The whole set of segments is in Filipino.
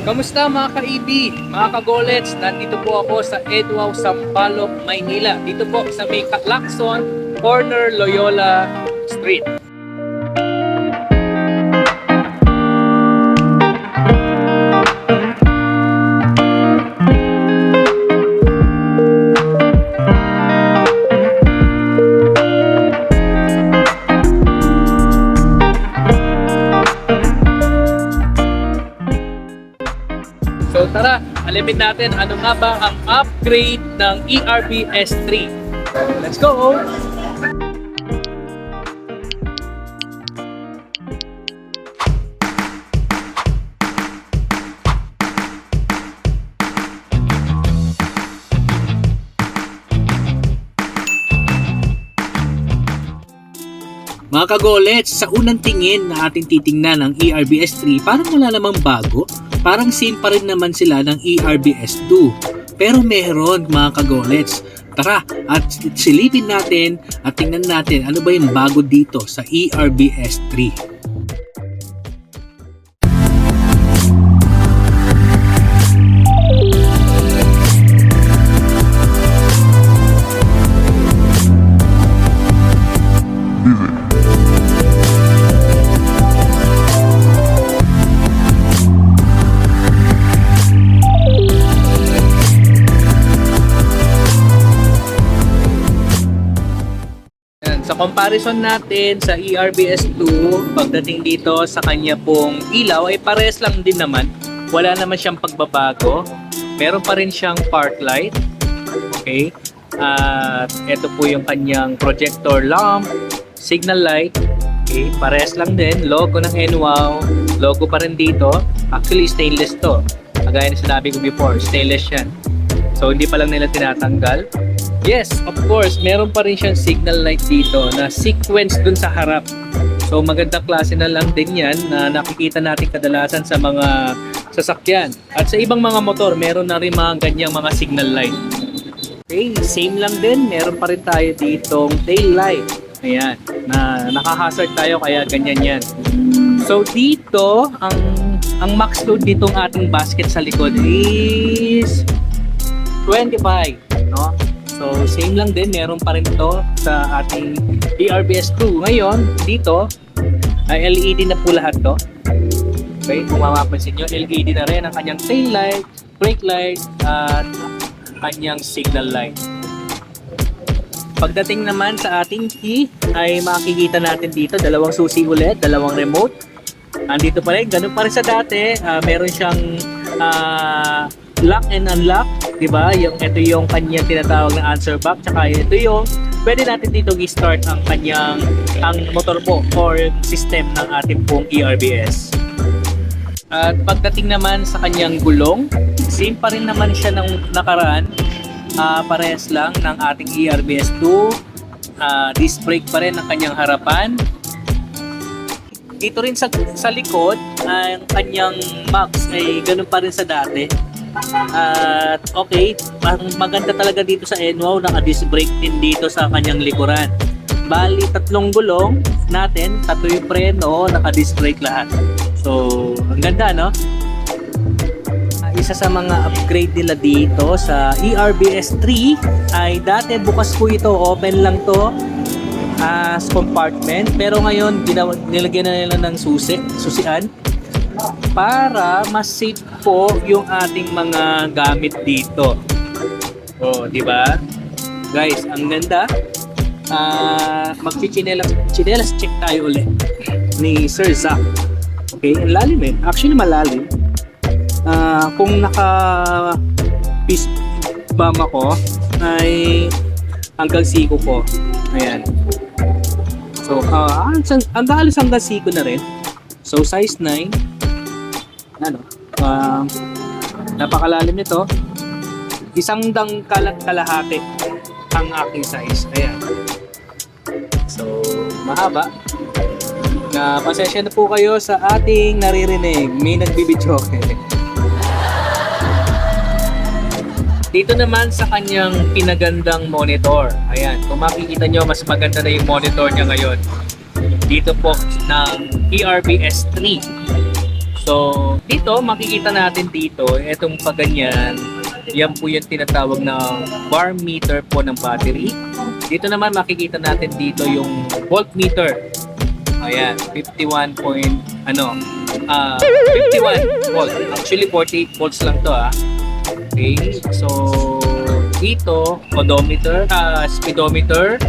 Kamusta mga ka-EB, mga ka-Golets? Nandito po ako sa Edwaw, Sampaloc, Maynila. Dito po sa may Lacson, corner Loyola Street. So tara, alamin natin ano nga ba ang upgrade ng ERB S3. Let's go! Mga ka-Golets, sa unang tingin na ating titingnan ng ERB S3, parang wala namang bago. Parang same pa rin naman sila ng ERB S2. Pero meron mga ka-Golets. Tara at silipin natin at tingnan natin ano ba yung bago dito sa ERB S3. Sa comparison natin sa ERB-S2, pagdating dito sa kanya pong ilaw ay pares lang din naman. Wala naman siyang pagbabago. Meron pa rin siyang park light. Okay? At ito po yung kanyang projector lamp, signal light. Okay? Pares lang din. Logo ng NWOW. Logo pa rin dito. Actually, stainless to. Kagaya na sinabi ko before, stainless yan. So, hindi pa lang nila tinatanggal. Yes, of course, meron pa rin siyang signal light dito na sequence dun sa harap. So magandang klase na lang din yan na nakikita natin kadalasan sa mga sasakyan. At sa ibang mga motor, meron na rin mga ganyang mga signal light. Okay, same lang din, meron pa rin tayo ditong tail light. Ayan, na nakahazard tayo kaya ganyan yan. So dito, ang max load ditong ating basket sa likod is 25, no? So, same lang din, meron pa rin ito sa ating ERB-S2. Ngayon, dito, ay LED na po lahat to. Okay, kung mapapansin nyo, LED na rin ang kanyang tail light, brake light, at kanyang signal light. Pagdating naman sa ating key, ay makikita natin dito, dalawang susi ulit, dalawang remote. Andito pa rin, ganun pa rin sa dati, meron siyang lock and unlock, di ba? Ito yung kanyang tinatawag na answer back, tsaka ito yung pwede natin dito i-start ang motor po or system ng ating pong ERBS. At pagdating naman sa kanyang gulong, same pa rin naman siya ng nakaraan. Parehas lang ng ating ERBS2. Disc brake pa rin ang kanyang harapan. Dito rin sa likod, ang kanyang max ay ganun pa rin sa dati. At okay, maganda talaga dito sa NWOW, naka-disc brake din dito sa kanyang likuran. Bali, tatlong gulong natin, tatlo yung preno, naka-disc brake lahat. So, ang ganda, no? Isa sa mga upgrade nila dito sa ERB-S3 ay dati bukas po ito, open lang to as compartment. Pero ngayon, nilagyan na nila ng susian para mas safe po yung ating mga gamit dito. Oh, di ba? Guys, ang ganda. Magchichinelas check tayo ulit ni Sir Zach. Okay, ang lalim eh. Actually, malalim. Kung naka-piece bum ako, ay hanggang siko po. Ayan. So, ang galis hanggang siko na rin. So, size 9. Napakalalim nito. Isang kalahati ang aking size. Ayan. So, mahaba. Pasensya na po kayo sa ating naririnig. May nagbibidyo. Dito naman sa kanyang pinagandang monitor. Ayan. Kung makikita nyo, mas maganda na yung monitor niya ngayon. Dito po ng ERB-S3. So, dito, makikita natin dito, itong paganyan, yan po yung tinatawag na bar meter po ng battery. Dito naman makikita natin dito yung voltmeter. Ayan, 51 point, 51 volt. Actually, 48 volts lang to Okay, so dito, odometer, speedometer.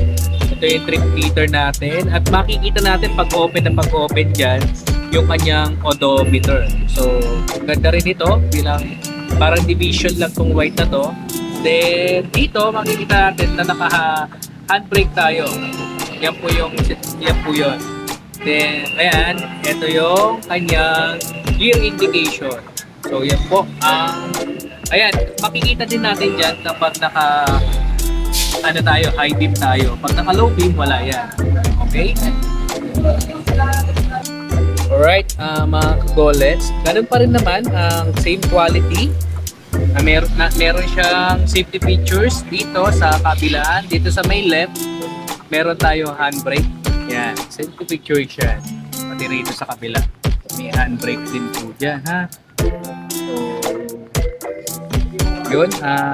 Ito yung trip meter natin. At makikita natin pag-open na pag-open dyan, yung kanyang odometer. So, ganda rin ito bilang parang division lang tong white na to. Then, dito makikita natin na naka-handbrake tayo. Yan po yun. Then, ayan, ito yung kanyang gear indication. So, yan po ang ayan, makikita din natin dyan kapag high beam tayo. Pag naka low beam, wala yan. Okay? Alright, mga kagolets, ganun pa rin naman ang same quality. Meron siyang safety features dito sa kabilaan. Dito sa may left, meron tayong handbrake. Yan, safety feature siya. Pati rito sa kabila, may handbrake din po dyan, ha? So, yun,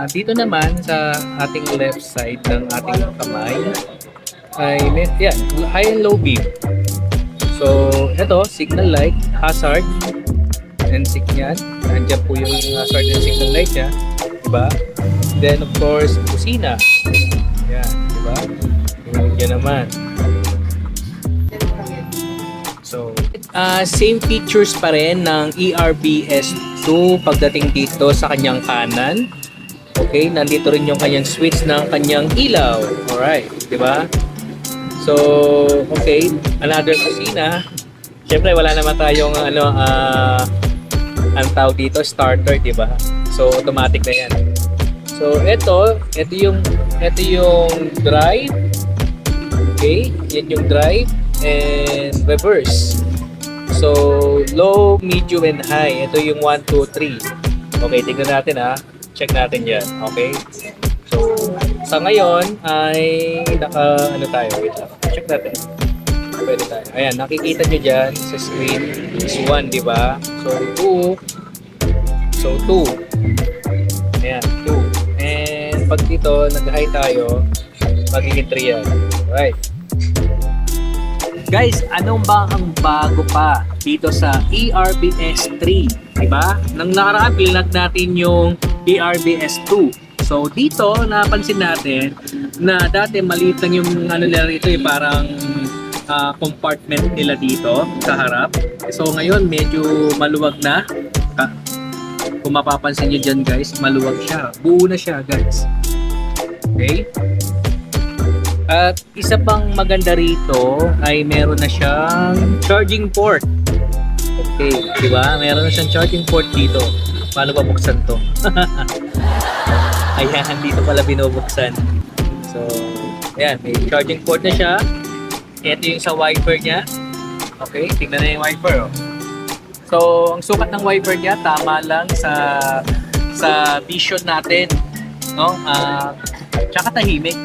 dito naman sa ating left side ng ating kamay ay yan, high and low beam. So, ito, signal light, hazard, and signal. Nandiyan po yung hazard and signal light niya. Diba? Then, of course, kusina. Yan, diba? Yan naman. So, same features pa rin ng ERBS2 pagdating dito sa kanyang kanan. Okay, nandito rin yung kanyang switch ng kanyang ilaw. Alright, diba? So, okay, another kusina. Siyempre, wala naman tayong ang tawag dito, starter, di ba? So, automatic na yan. So, ito yung drive. Okay, yan yung drive and reverse. So, low, medium, and high. Ito yung 1, 2, 3. Okay, tingnan natin Check natin yan. Okay. So, sa ngayon ay tayo. Wait lang. Check natin. Pwede tayo. Ayan, nakikita nyo dyan sa screen is 1, di ba? So, 2. So, 2. Ayan, 2. And pag dito, nag-high tayo, magiging 3 yan. Alright. Guys, anong ba ang bago pa dito sa ERBS 3? Diba? Nang nakaraan, pinag natin yung ERBS 2. So dito napansin natin na dati maliit lang yung nila rito parang compartment nila dito sa harap. So ngayon medyo maluwag na. Kung mapapansin nyo dyan guys, maluwag siya. Buo na siya guys. Okay? At isa pang maganda rito ay meron na siyang charging port. Okay, di ba? Meron na siyang charging port dito. Paano ba buksan to? Ayan, dito pala binubuksan. So, ayan, may charging port na siya. Ito yung sa wiper niya. Okay, tingnan na yung wiper. So, ang sukat ng wiper niya, tama lang sa vision natin. No? Tsaka tahimik.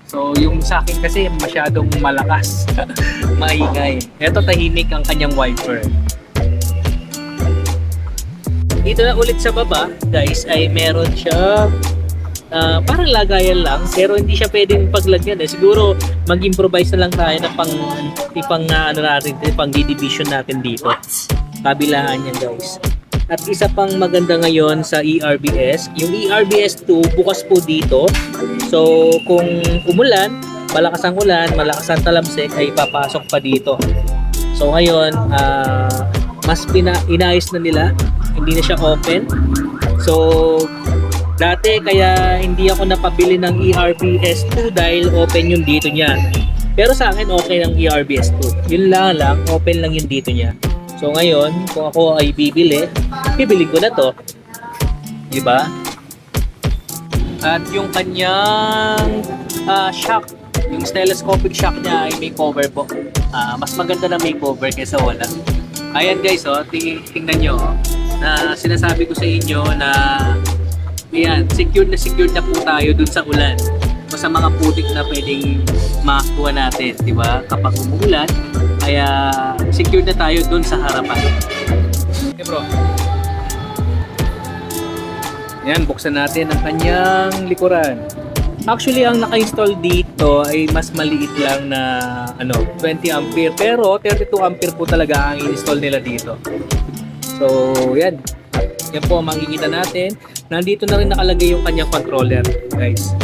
So, yung sa akin kasi masyadong malakas. Maingay. Ito tahimik ang kanyang wiper. Dito na ulit sa baba, guys, ay meron siya parang lagayan lang, pero hindi siya pwedeng paglagyan. Siguro mag-improvise na lang tayo na pang division natin dito. Kabilaan yan, guys. At isa pang maganda ngayon sa ERBS, yung ERBS 2 bukas po dito. So, kung umulan, malakas ang ulan, malakas ang talamsik, ay papasok pa dito. So, ngayon, mas inayos na nila. Hindi na siya open. So, dati kaya hindi ako napabili ng ERBS 2 dahil open yung dito niya. Pero sa akin okay ng ERBS 2. Yun lang, open lang yung dito niya. So ngayon, kung ako ay bibili ko na to. Diba? At yung kanyang shock, yung telescopic shock niya ay may cover po. Mas maganda na may cover kaysa wala. Ayan guys, tingnan nyo. Na sinasabi ko sa inyo na ayan, secured na po tayo dun sa ulan o sa mga putik na pwedeng makakuha natin, di ba? Kapag umuulan, kaya secured na tayo dun sa harapan. Okay bro. Yan, buksan natin ang kanyang likuran. Actually, ang naka-install dito ay mas maliit lang na 20 ampere. Pero 32 ampere po talaga ang install nila dito. So, yan. Yan po ang makikita natin. Nandito na rin nakalagay yung kanyang controller, guys.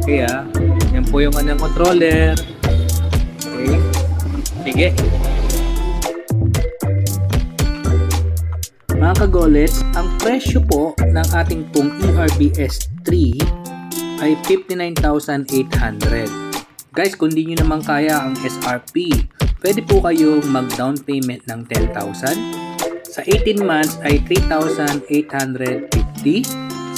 Kaya, yan po yung kanyang controller. Okay. Sige. Mga kagolets, ang presyo po ng ating pong ERBS 3 ay 59,800. Guys, kung di nyo naman kaya ang SRP, pwede po kayong mag-down payment ng 10,000. Sa 18 months ay 3,850.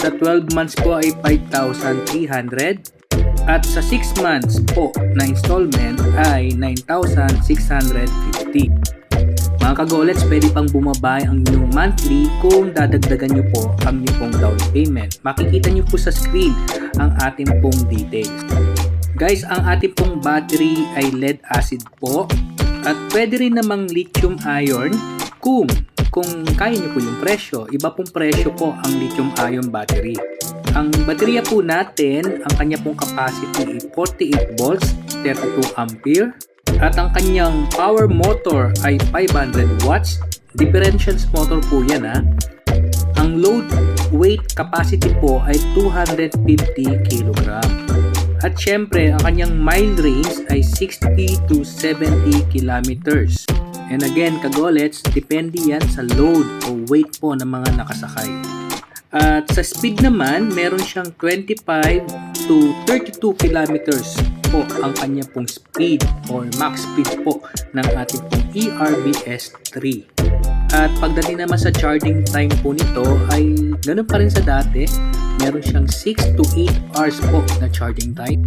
Sa 12 months po ay 5,300. At sa 6 months po na installment ay 9,650. Mga kagolets, pwede pang bumaba ang inyong monthly kung dadagdagan nyo po ang inyong pong down payment. Makikita nyo po sa screen ang ating pong details. Guys, ang ating pong battery ay lead acid po. At pwede rin namang lithium ion kung kaya nyo po yung presyo. Iba pong presyo po ang lithium ion battery. Ang baterya po natin, ang kanya pong capacity ay 48 volts, 32 ampere. At ang kanyang power motor ay 500 watts. Differential motor po yan ha. Ang load weight capacity po ay 250 kg. At syempre, ang kanyang mile range ay 60 to 70 kilometers. And again, kagolets, depende yan sa load o weight po ng mga nakasakay. At sa speed naman, meron siyang 25 to 32 kilometers po ang kanya pong speed or max speed po ng ating pong ERBS 3. At pagdating naman sa charging time po nito ay ganun pa rin sa dati. Meron siyang 6 to 8 hours po na charging time.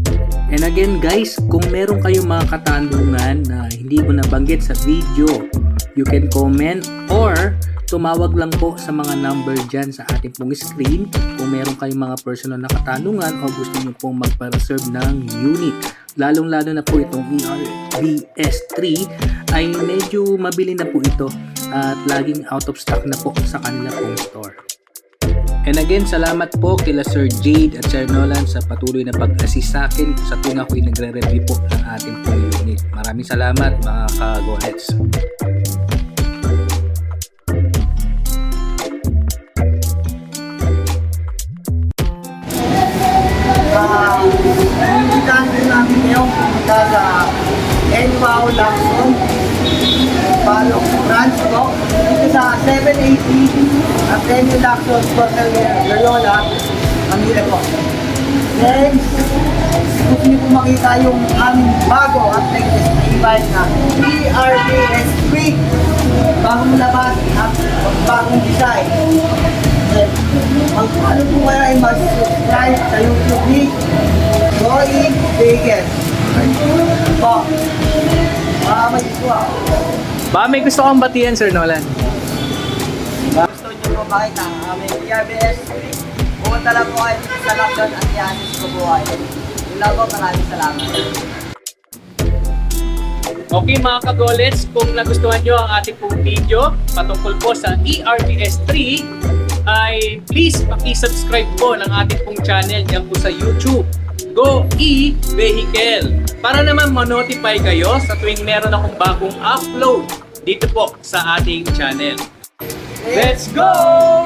And again guys, kung meron kayong mga katanungan na hindi ko nabanggit sa video, you can comment or tumawag lang po sa mga number dyan sa ating pong screen kung meron kayong mga personal na katanungan o gusto nyo pong magpa-reserve ng unit. Lalong-lalo na po itong ERBS 3 ay medyo mabili na po ito at laging out of stock na po sa kanila pong store. And again, salamat po kila Sir Jade at Sir Nolan sa patuloy na pag-assist sa akin sa tuwing ako'y nagre-review po ng ating pong unit. Maraming salamat mga ka-go-heads. Invitahan din namin ngayon pumunta sa Enpao Lacson Balok branch ko dito sa 780 at Enpao Lacson Hotel Loyola, Manila po. Then, gusto niyo po makita yung aming bago at latest na e-bike na ERBS 3, bagong labas at bagong design. Mag-follow po kayo ay mag-subscribe sa YouTube ni Roy Vegas. Po. May gusto kang batiyan, Sir Nolan. Gusto nyo po makita ang aming ERBS 3. Pumunta lang po kayo dito sa Lacson at i-assist ko po kayo. Yun lang po, maraming salamat. Okay mga kagolets, kung nagustuhan nyo ang ating pong video patungkol po sa ERBS 3 ay please paki-subscribe po ng ating pong channel dyan po sa YouTube, Go E-Vehicle, para naman ma-notify kayo sa tuwing meron akong bagong upload dito po sa ating channel. Let's go!